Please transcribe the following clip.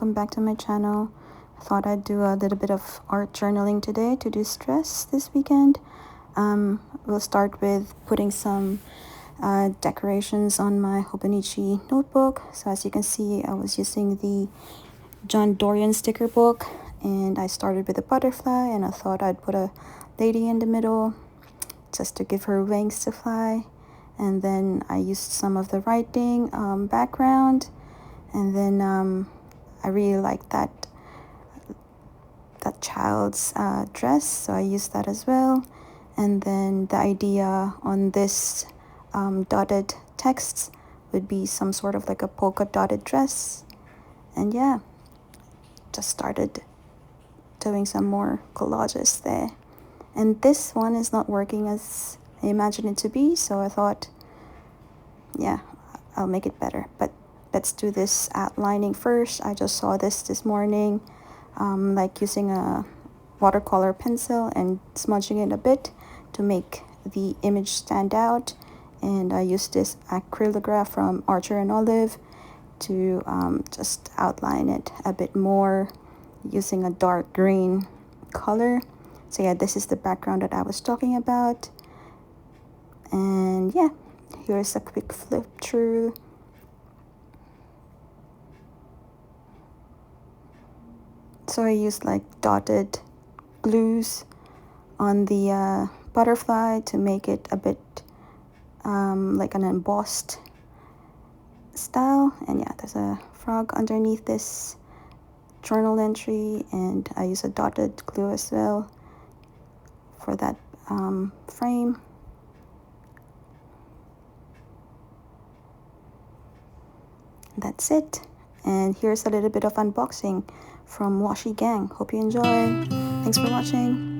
welcome back to my channel. I thought I'd do a little bit of art journaling today to de-stress this weekend. We'll start with putting some decorations on my Hobonichi notebook. So as you can see, I was using the John Derian Sticker Book, and I started with a butterfly, and I thought I'd put a lady in the middle just to give her wings to fly. And then I used some of the writing background, and then I really liked that child's dress, so I used that as well. And then the idea on this dotted text would be some sort of like a polka dotted dress. And yeah, just started doing some more collages there. And this one is not working as I imagined it to be, so I thought, yeah, I'll make it better. But let's do this outlining first. I just saw this morning, like using a watercolor pencil and smudging it a bit to make the image stand out. And I used this acrylograph from Archer and Olive to just outline it a bit more using a dark green color. So yeah, this is the background that I was talking about. And yeah, here's a quick flip through. So I used like dotted glues on the butterfly to make it a bit like an embossed style. And yeah, there's a frog underneath this journal entry, and I use a dotted glue as well for that frame. That's it. And here's a little bit of unboxing from WashiGang. Hope you enjoy. Thanks for watching.